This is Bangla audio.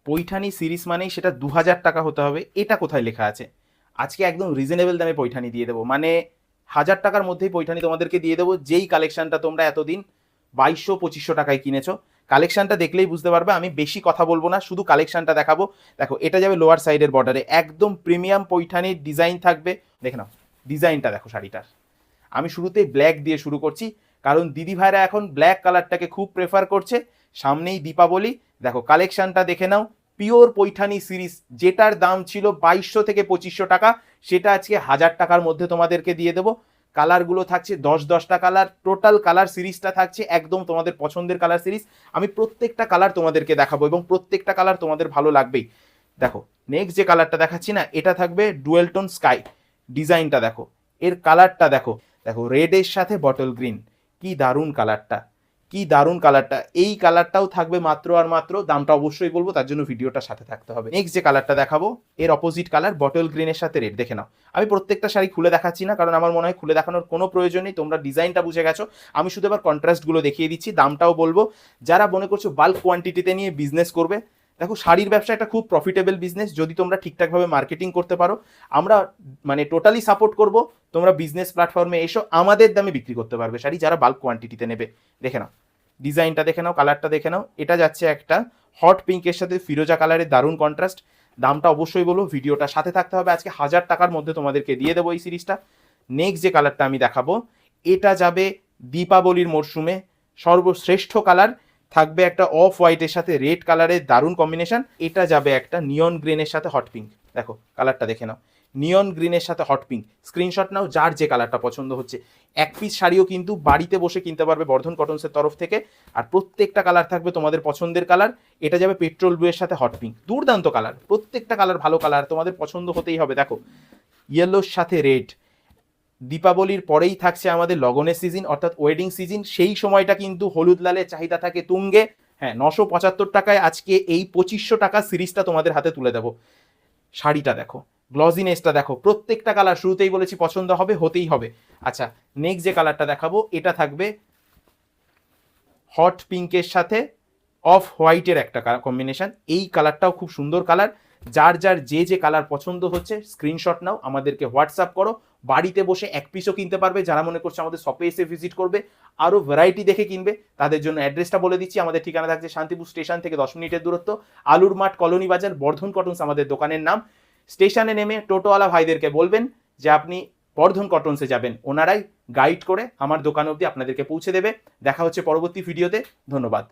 পৈঠানি সিরিজ মানেই সেটা 2000 টাকা হতে হবে, এটা কোথায় লেখা আছে? আজকে একদম রিজনেবল দামে পৈঠানি দিয়ে দেবো, মানে 1000 টাকার মধ্যেই পৈঠানি তোমাদেরকে দিয়ে দেবো, যেই কালেকশনটা তোমরা এতদিন 2200-2500 টাকায় কিনেছো। কালেকশনটা দেখলেই বুঝতে পারবে, আমি বেশি কথা বলবো না, শুধু কালেকশনটা দেখাবো। দেখো, এটা যাবে লোয়ার সাইডের বর্ডারে, একদম প্রিমিয়াম পৈঠানির ডিজাইন থাকবে। দেখে নাও ডিজাইনটা, দেখো শাড়িটার। আমি শুরুতেই ব্ল্যাক দিয়ে শুরু করছি, কারণ দিদি ভাইরা এখন ব্ল্যাক কালারটাকে খুব প্রেফার করছে। সামনেই দীপাবলি, দেখো কালেকশনটা দেখে নাও। পিওর পৈঠানি সিরিজ, যেটার দাম ছিল 2200 থেকে 2500 টাকা, সেটা আজকে 1000 টাকার মধ্যে তোমাদেরকে দিয়ে দেবো। কালারগুলো থাকছে 10-10টা কালার, টোটাল কালার সিরিজটা থাকছে একদম তোমাদের পছন্দের কালার সিরিজ। আমি প্রত্যেকটা কালার তোমাদেরকে দেখাবো এবং প্রত্যেকটা কালার তোমাদের ভালো লাগবেই। দেখো, নেক্সট যে কালারটা দেখাচ্ছি না, এটা থাকবে ডুয়েল টোন স্কাই। ডিজাইনটা দেখো, এর কালারটা দেখো, দেখো রেডের সাথে বটল গ্রিন, কি দারুণ কালারটা, কি দারুণ কালারটা। এই কালারটাও থাকবে মাত্র আর মাত্র, দামটা অবশ্যই বলবো, তার জন্য ভিডিওটা সাথে থাকতে হবে। নেক্সট যে কালারটা দেখাবো, এর অপোজিট কালার, বটল গ্রিনের সাথে রেড। দেখে নাও, আমি প্রত্যেকটা শাড়ি খুলে দেখাচ্ছি না, কারণ আমার মনে হয় খুলে দেখানোর কোনো প্রয়োজন নেই, তোমরা ডিজাইনটা বুঝে গেছো। আমি শুধু এবার কন্ট্রাস্টগুলো দেখিয়ে দিচ্ছি, দামটাও বলবো। যারা মনে করছো বাল্ক কোয়ান্টিটিতে নিয়ে বিজনেস করবে, দেখো শাড়ির ব্যবসা একটা খুব প্রফিটেবল বিজনেস, যদি তোমরা ঠিকঠাকভাবে মার্কেটিং করতে পারো। আমরা মানে টোটালি সাপোর্ট করব, তোমরা বিজনেস প্ল্যাটফর্মে এসো, আমাদের দামে বিক্রি করতে পারবে শাড়ি, যারা বাল্ক কোয়ান্টিটিতে নেবে। দেখে নাও ডিজাইনটা, দেখে নাও কালারটা, দেখে নাও। এটা যাচ্ছে একটা হট পিঙ্কের সাথে ফিরোজা কালারের দারুণ কন্ট্রাস্ট। দামটা অবশ্যই বলবো, ভিডিওটা সাথে থাকতে হবে। আজকে 1000 টাকার মধ্যে তোমাদেরকে দিয়ে দেবো এই সিরিজটা। নেক্সট যে কালারটা আমি দেখাবো, এটা যাবে দীপাবলির মরশুমে সর্বশ্রেষ্ঠ কালার, থাকবে একটা অফ হোয়াইটের সাথে রেড কালারের দারুণ কম্বিনেশন। এটা যাবে একটা নিয়ন গ্রিনের সাথে হট পিঙ্ক। দেখো কালারটা দেখে নাও, নিয়ন গ্রিনের সাথে হট পিঙ্ক। স্ক্রিনশট নাও যার যে কালারটা পছন্দ হচ্ছে। এক পিস শাড়িও কিন্তু বাড়িতে বসে কিনতে পারবে বর্ধন কটনসের তরফ থেকে। আর প্রত্যেকটা কালার থাকবে তোমাদের পছন্দের কালার। এটা যাবে পেট্রোল ব্লু এর সাথে হট পিঙ্ক, দুর্দান্ত কালার, প্রত্যেকটা কালার ভালো কালার, তোমাদের পছন্দ হতেই হবে। দেখো ইয়েলোর সাথে রেড। দীপাবলির পরেই থাকছে আমাদের লগনের সিজন, অর্থাৎ ওয়েডিং সিজন। সেই সময়টা কিন্তু হলুদ লালের চাহিদা থাকে তুঙ্গে। হ্যাঁ, 975 টাকায় আজকে এই 2500 টাকা সিরিজটা তোমাদের হাতে তুলে দেবো। শাড়িটা দেখো, গ্লজিনেসটা দেখো, প্রত্যেকটা কালার শুরুতেই বলেছি পছন্দ হবে, হতেই হবে। আচ্ছা, নেক্সট যে কালারটা দেখাবো, এটা থাকবে হট পিঙ্কের সাথে অফ হোয়াইটের একটা কম্বিনেশন। এই কালারটাও খুব সুন্দর কালার। যার যার যে যে কালার পছন্দ হচ্ছে স্ক্রিনশট নাও, আমাদেরকে হোয়াটসঅ্যাপ করো। বাড়িতে বসে এক পিসও কিনতে পারবে, যারা মনে করছে আমাদের শপে এসে ভিজিট করবে আরও ভ্যারাইটি দেখে কিনবে, তাদের জন্য অ্যাড্রেসটা বলে দিচ্ছি। আমাদের ঠিকানা থাকছে শান্তিপুর স্টেশন থেকে 10 মিনিটের দূরত্ব, আলুর মাঠ, কলোনি বাজার, বর্ধন কটনস আমাদের দোকানের নাম। স্টেশনে নেমে টোটোওয়ালা ভাইদেরকে বলবেন যে আপনি বর্ধন কটনসে যাবেন, ওনারাই গাইড করে আমার দোকান অবধি আপনাদেরকে পৌঁছে দেবে। দেখা হচ্ছে পরবর্তী ভিডিওতে, ধন্যবাদ।